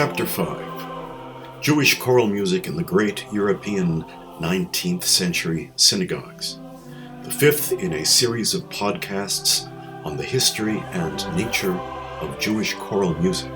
Chapter 5. Jewish choral music in the great European 19th century synagogues. The fifth in a series of podcasts on the history and nature of Jewish choral music.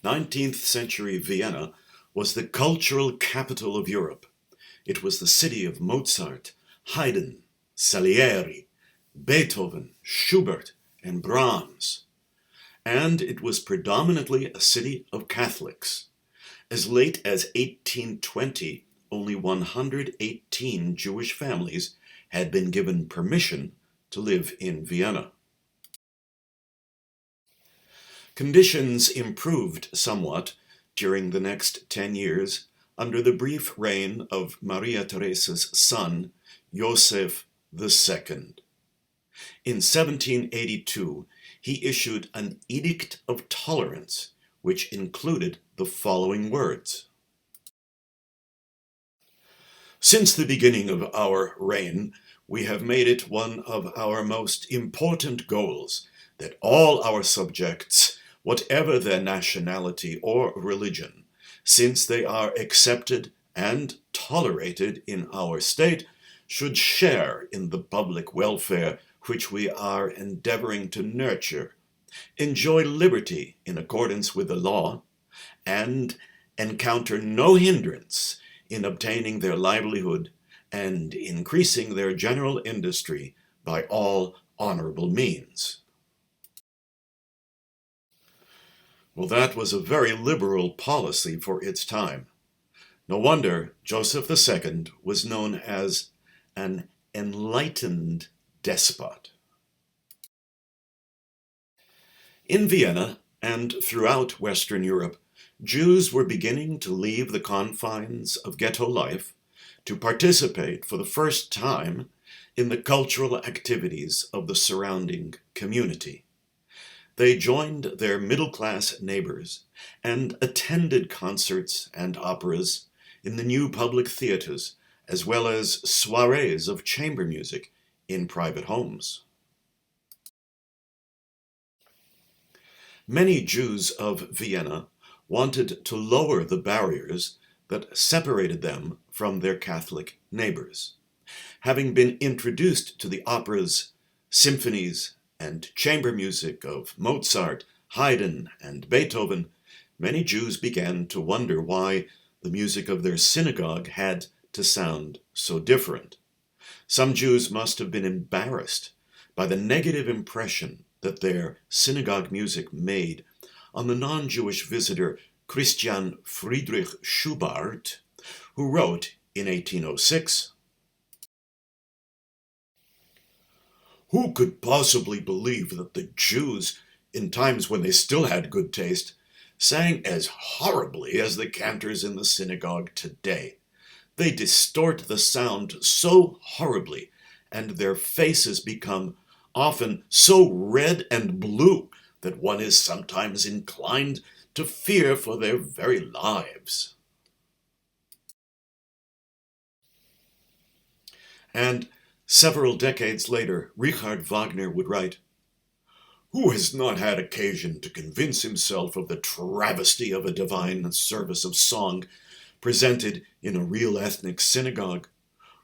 Nineteenth century Vienna was the cultural capital of Europe. It was the city of Mozart, Haydn, Salieri, Beethoven, Schubert, and Brahms. And it was predominantly a city of Catholics. As late as 1820, only 118 Jewish families had been given permission to live in Vienna. Conditions improved somewhat during the next 10 years under the brief reign of Maria Theresa's son, Joseph II. In 1782, he issued an Edict of Tolerance, which included the following words. Since the beginning of our reign, we have made it one of our most important goals that all our subjects, whatever their nationality or religion, since they are accepted and tolerated in our state, should share in the public welfare which we are endeavoring to nurture, enjoy liberty in accordance with the law, and encounter no hindrance in obtaining their livelihood and increasing their general industry by all honorable means. Well, that was a very liberal policy for its time. No wonder Joseph II was known as an enlightened despot. In Vienna and throughout Western Europe, Jews were beginning to leave the confines of ghetto life to participate for the first time in the cultural activities of the surrounding community. They joined their middle-class neighbors and attended concerts and operas in the new public theaters, as well as soirees of chamber music in private homes. Many Jews of Vienna wanted to lower the barriers that separated them from their Catholic neighbors. Having been introduced to the operas, symphonies, and chamber music of Mozart, Haydn, and Beethoven, many Jews began to wonder why the music of their synagogue had to sound so different. Some Jews must have been embarrassed by the negative impression that their synagogue music made on the non-Jewish visitor Christian Friedrich Schubart, who wrote in 1806, "Who could possibly believe that the Jews, in times when they still had good taste, sang as horribly as the cantors in the synagogue today? They distort the sound so horribly, and their faces become often so red and blue that one is sometimes inclined to fear for their very lives." And several decades later, Richard Wagner would write, "Who has not had occasion to convince himself of the travesty of a divine service of song presented in a real ethnic synagogue?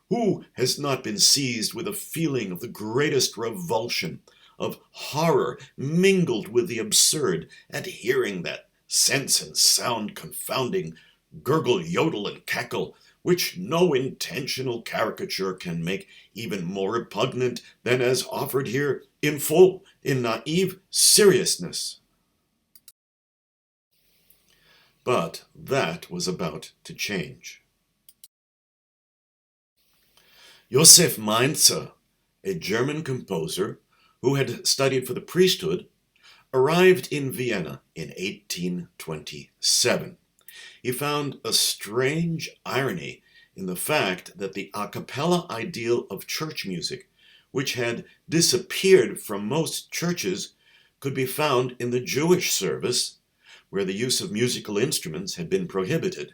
Who has not been seized with a feeling of the greatest revulsion, of horror mingled with the absurd, at hearing that sense and sound confounding gurgle, yodel, and cackle, which no intentional caricature can make even more repugnant than as offered here in full, in naive seriousness?" But that was about to change. Josef Mainzer, a German composer who had studied for the priesthood, arrived in Vienna in 1827. He found a strange irony in the fact that the a cappella ideal of church music, which had disappeared from most churches, could be found in the Jewish service, where the use of musical instruments had been prohibited.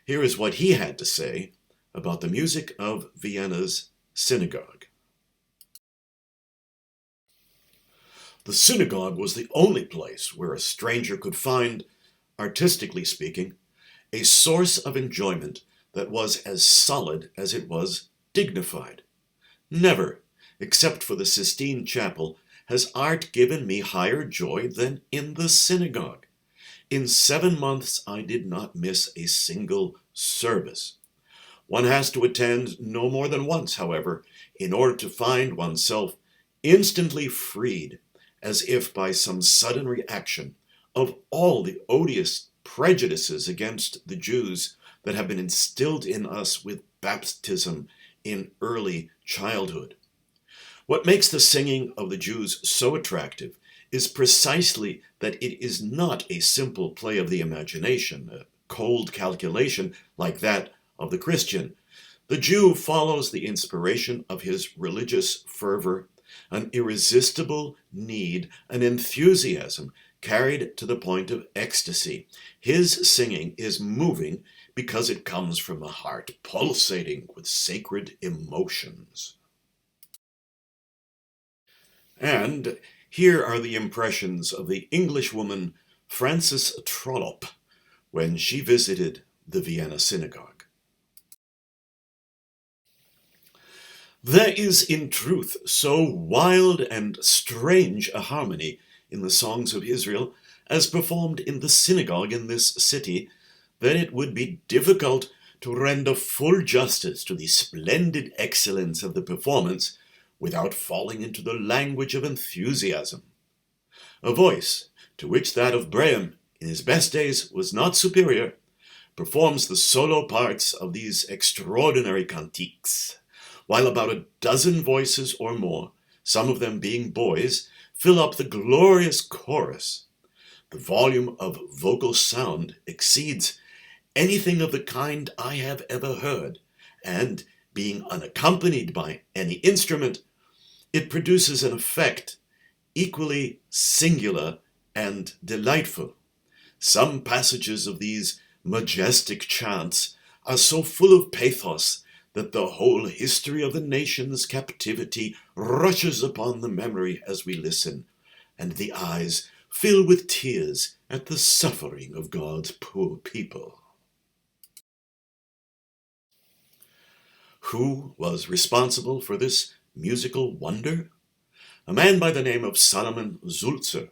Here is what he had to say about the music of Vienna's synagogue. The synagogue was the only place where a stranger could find, artistically speaking, a source of enjoyment that was as solid as it was dignified. Never, except for the Sistine Chapel, has art given me higher joy than in the synagogue. In 7 months I did not miss a single service. One has to attend no more than once, however, in order to find oneself instantly freed, as if by some sudden reaction, of all the odious prejudices against the Jews that have been instilled in us with baptism in early childhood. What makes the singing of the Jews so attractive is precisely that it is not a simple play of the imagination, a cold calculation like that of the Christian. The Jew follows the inspiration of his religious fervor, an irresistible need, an enthusiasm carried to the point of ecstasy. His singing is moving because it comes from a heart pulsating with sacred emotions. And here are the impressions of the Englishwoman Frances Trollope when she visited the Vienna Synagogue. There is in truth so wild and strange a harmony in the songs of Israel as performed in the synagogue in this city that it would be difficult to render full justice to the splendid excellence of the performance without falling into the language of enthusiasm. A voice, to which that of Braham in his best days was not superior, performs the solo parts of these extraordinary cantiques, while about a dozen voices or more, some of them being boys, fill up the glorious chorus. The volume of vocal sound exceeds anything of the kind I have ever heard, and, being unaccompanied by any instrument, it produces an effect equally singular and delightful. Some passages of these majestic chants are so full of pathos that the whole history of the nation's captivity rushes upon the memory as we listen, and the eyes fill with tears at the suffering of God's poor people. Who was responsible for this musical wonder? A man by the name of Salomon Sulzer,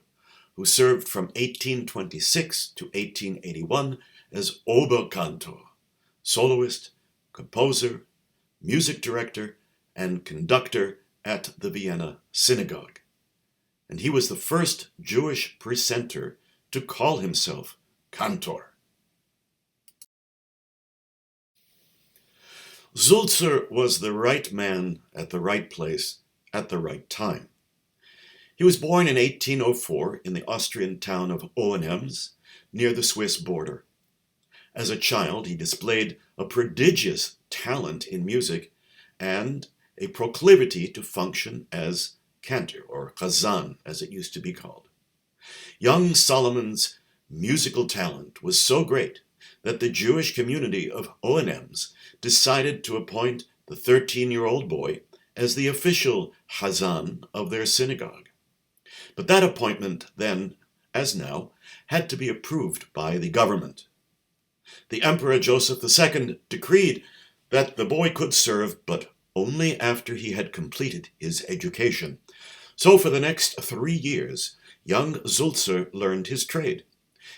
who served from 1826 to 1881 as Oberkantor, soloist, composer, music director, and conductor at the Vienna Synagogue. And he was the first Jewish precentor to call himself cantor. Sulzer was the right man at the right place at the right time. He was born in 1804 in the Austrian town of Hohenems, near the Swiss border. As a child, he displayed a prodigious talent in music and a proclivity to function as cantor, or chazan, as it used to be called. Young Solomon's musical talent was so great that the Jewish community of Hohenems decided to appoint the 13-year-old boy as the official chazan of their synagogue. But that appointment then, as now, had to be approved by the government. The Emperor Joseph II decreed that the boy could serve, but only after he had completed his education. So for the next 3 years, young Sulzer learned his trade.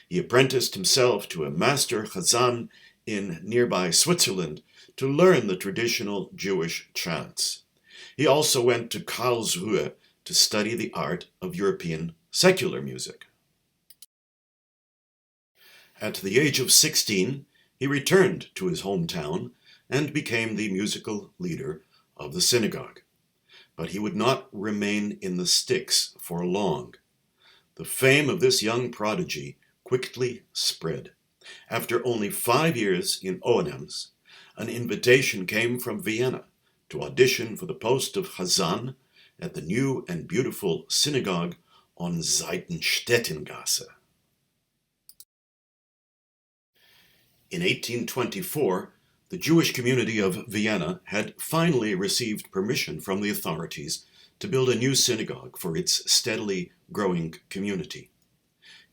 He apprenticed himself to a master chazan in nearby Switzerland to learn the traditional Jewish chants. He also went to Karlsruhe to study the art of European secular music. At the age of 16, he returned to his hometown and became the musical leader of the synagogue. But he would not remain in the sticks for long. The fame of this young prodigy quickly spread. After only 5 years in Oenems, an invitation came from Vienna to audition for the post of Chazan at the new and beautiful synagogue on Seitenstädtengasse. In 1824, the Jewish community of Vienna had finally received permission from the authorities to build a new synagogue for its steadily growing community.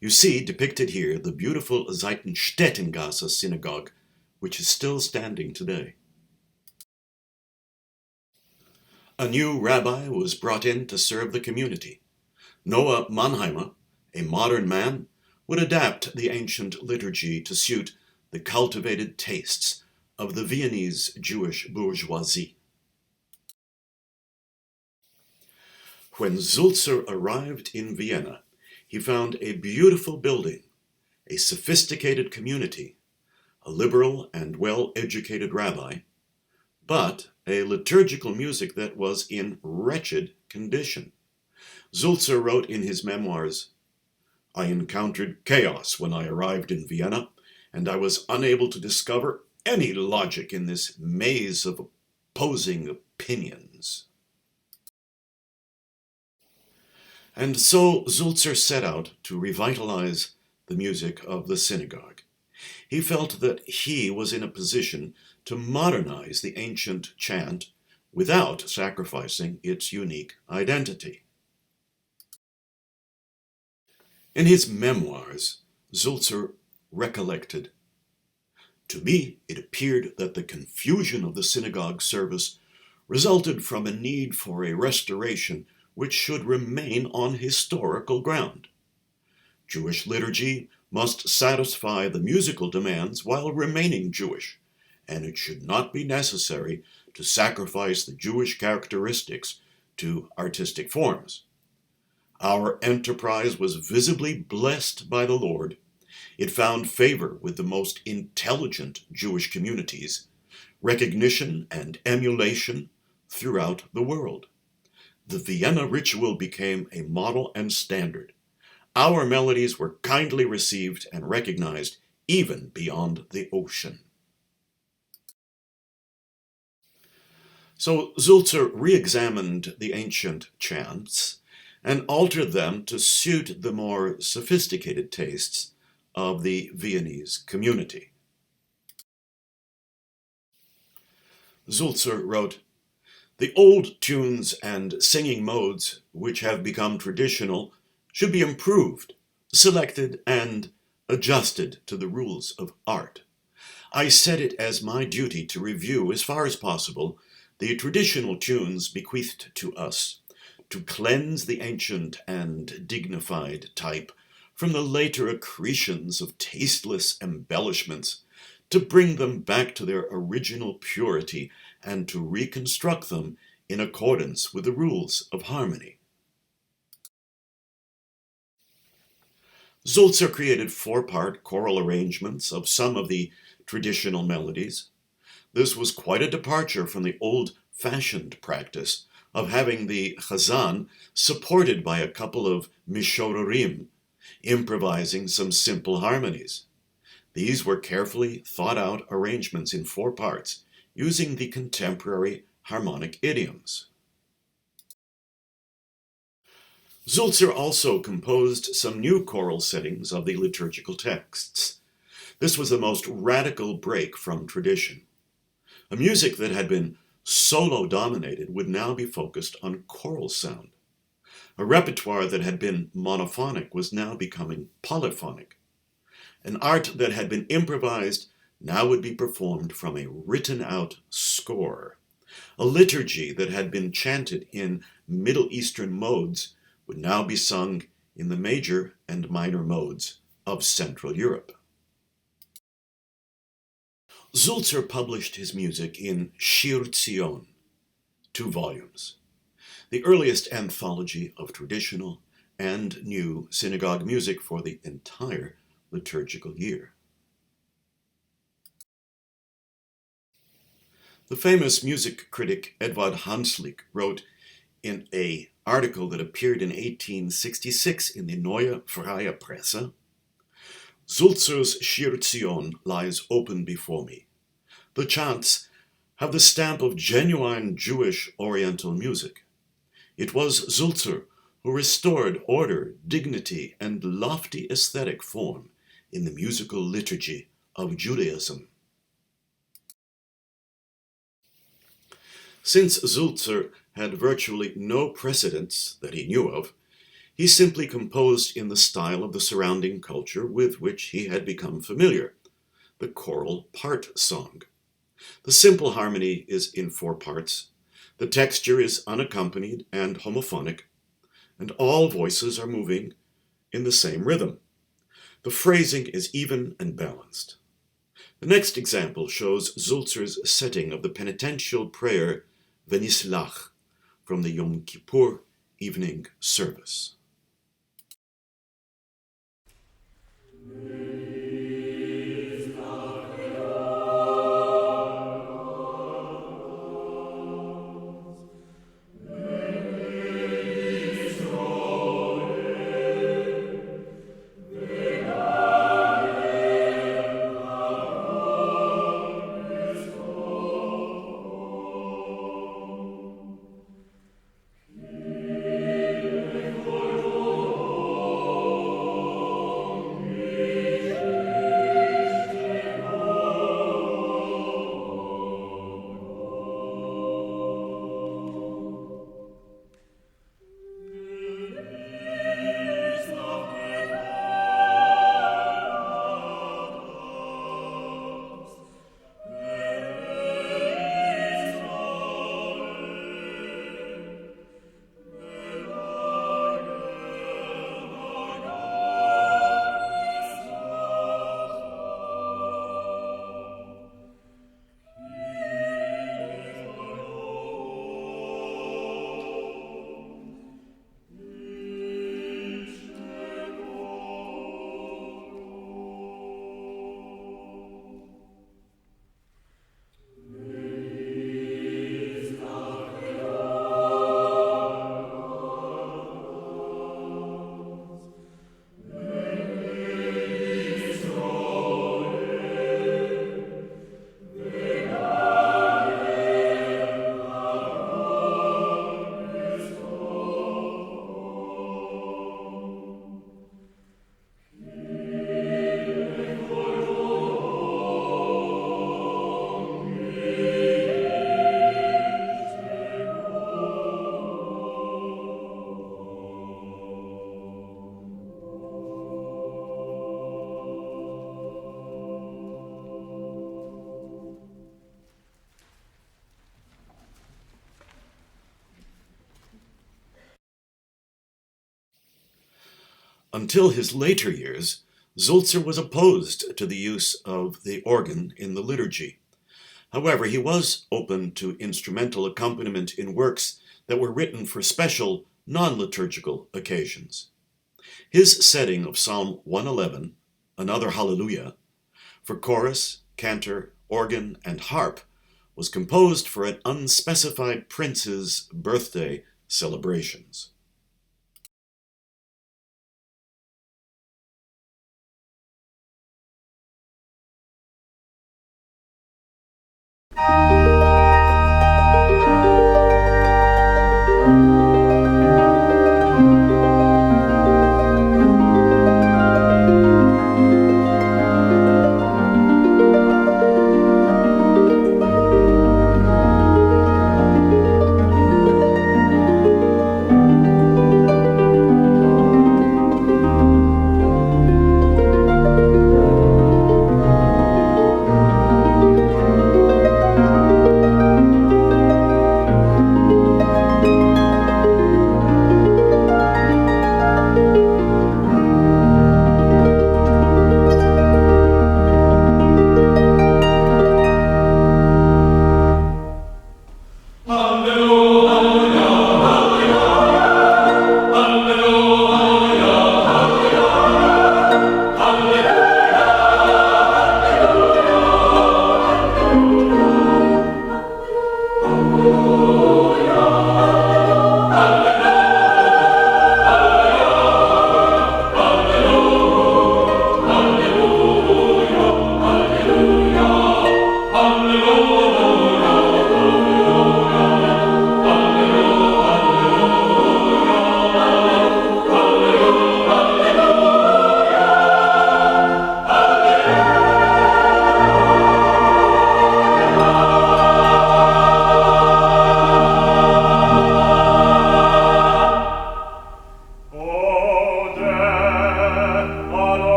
You see depicted here the beautiful Seitenstädtengasse synagogue, which is still standing today. A new rabbi was brought in to serve the community. Noah Mannheimer, a modern man, would adapt the ancient liturgy to suit the cultivated tastes of the Viennese Jewish bourgeoisie. When Sulzer arrived in Vienna, he found a beautiful building, a sophisticated community, a liberal and well-educated rabbi, but a liturgical music that was in wretched condition. Sulzer wrote in his memoirs, "I encountered chaos when I arrived in Vienna, and I was unable to discover any logic in this maze of opposing opinions." And so Sulzer set out to revitalize the music of the synagogue. He felt that he was in a position to modernize the ancient chant without sacrificing its unique identity. In his memoirs, Sulzer recollected, "To me, it appeared that the confusion of the synagogue service resulted from a need for a restoration which should remain on historical ground. Jewish liturgy must satisfy the musical demands while remaining Jewish, and it should not be necessary to sacrifice the Jewish characteristics to artistic forms. Our enterprise was visibly blessed by the Lord. It found favor with the most intelligent Jewish communities, recognition and emulation throughout the world. The Vienna ritual became a model and standard. Our melodies were kindly received and recognized even beyond the ocean." So Sulzer re-examined the ancient chants and altered them to suit the more sophisticated tastes of the Viennese community. Sulzer wrote, "The old tunes and singing modes which have become traditional should be improved, selected, and adjusted to the rules of art. I set it as my duty to review, as far as possible, the traditional tunes bequeathed to us, to cleanse the ancient and dignified type from the later accretions of tasteless embellishments, to bring them back to their original purity, and to reconstruct them in accordance with the rules of harmony." Sulzer created 4-part choral arrangements of some of the traditional melodies. This was quite a departure from the old-fashioned practice of having the chazan supported by a couple of mishorerim, improvising some simple harmonies. These were carefully thought-out arrangements in 4 parts, using the contemporary harmonic idioms. Sulzer also composed some new choral settings of the liturgical texts. This was the most radical break from tradition. A music that had been solo-dominated would now be focused on choral sound. A repertoire that had been monophonic was now becoming polyphonic. An art that had been improvised now would be performed from a written-out score. A liturgy that had been chanted in Middle Eastern modes would now be sung in the major and minor modes of Central Europe. Sulzer published his music in Shir Tzion, 2 volumes, the earliest anthology of traditional and new synagogue music for the entire liturgical year. The famous music critic Edvard Hanslick wrote in an article that appeared in 1866 in the Neue Freie Presse, "Sulzer's Shir Zion lies open before me. The chants have the stamp of genuine Jewish Oriental music. It was Sulzer who restored order, dignity, and lofty aesthetic form in the musical liturgy of Judaism." Since Sulzer had virtually no precedents that he knew of, he simply composed in the style of the surrounding culture with which he had become familiar, the choral part song. The simple harmony is in 4 parts, the texture is unaccompanied and homophonic, and all voices are moving in the same rhythm. The phrasing is even and balanced. The next example shows Sulzer's setting of the penitential prayer Venislach from the Yom Kippur evening service. Until his later years, Sulzer was opposed to the use of the organ in the liturgy. However, he was open to instrumental accompaniment in works that were written for special, non-liturgical occasions. His setting of Psalm 111, Another Hallelujah, for chorus, cantor, organ, and harp, was composed for an unspecified prince's birthday celebrations.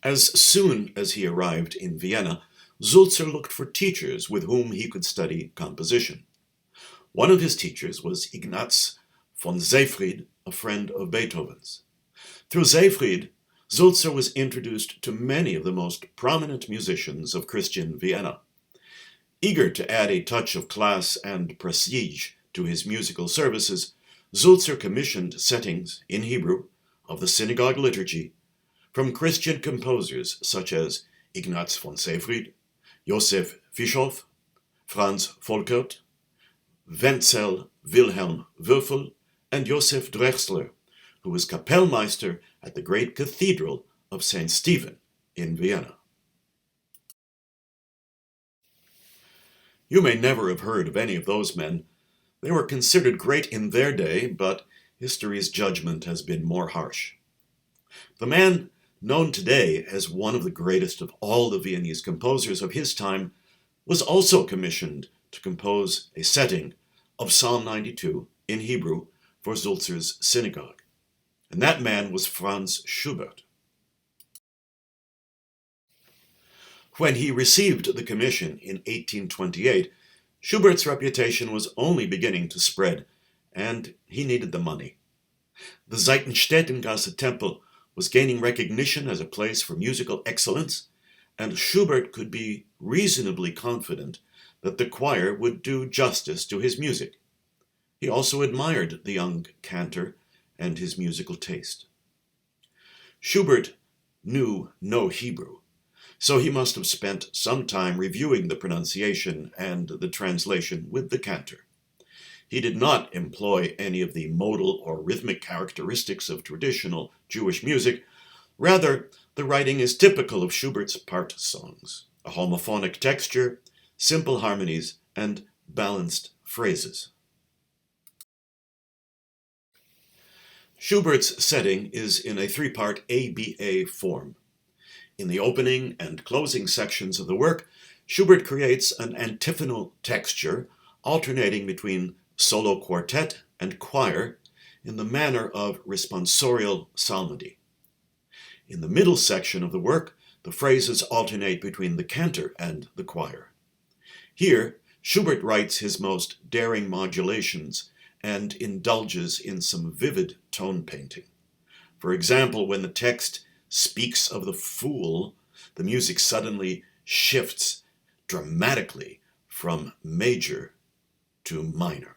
As soon as he arrived in Vienna, Sulzer looked for teachers with whom he could study composition. One of his teachers was Ignaz von Seyfried, a friend of Beethoven's. Through Seyfried, Sulzer was introduced to many of the most prominent musicians of Christian Vienna. Eager to add a touch of class and prestige to his musical services, Sulzer commissioned settings in Hebrew of the Synagogue liturgy from Christian composers such as Ignaz von Seyfried, Josef Fischoff, Franz Volkert, Wenzel Wilhelm Würfel, and Josef Drechsler, who was Kapellmeister at the great Cathedral of St. Stephen in Vienna. You may never have heard of any of those men. They were considered great in their day, but history's judgment has been more harsh. The man known today as one of the greatest of all the Viennese composers of his time was also commissioned to compose a setting of Psalm 92 in Hebrew for Sulzer's Synagogue. And that man was Franz Schubert. When he received the commission in 1828, Schubert's reputation was only beginning to spread, and he needed the money. The Seitenstädtengasse Temple was gaining recognition as a place for musical excellence, and Schubert could be reasonably confident that the choir would do justice to his music. He also admired the young cantor and his musical taste. Schubert knew no Hebrew, so he must have spent some time reviewing the pronunciation and the translation with the cantor. He did not employ any of the modal or rhythmic characteristics of traditional Jewish music. Rather, the writing is typical of Schubert's part songs, a homophonic texture, simple harmonies, and balanced phrases. Schubert's setting is in a three-part ABA form. In the opening and closing sections of the work, Schubert creates an antiphonal texture alternating between solo quartet and choir in the manner of responsorial psalmody. In the middle section of the work, the phrases alternate between the cantor and the choir. Here, Schubert writes his most daring modulations and indulges in some vivid tone painting. For example, when the text speaks of the fool, the music suddenly shifts dramatically from major to minor.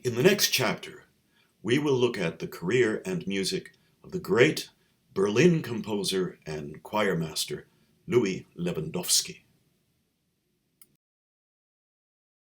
In the next chapter, we will look at the career and music of the great Berlin composer and choir master Louis Lewandowski.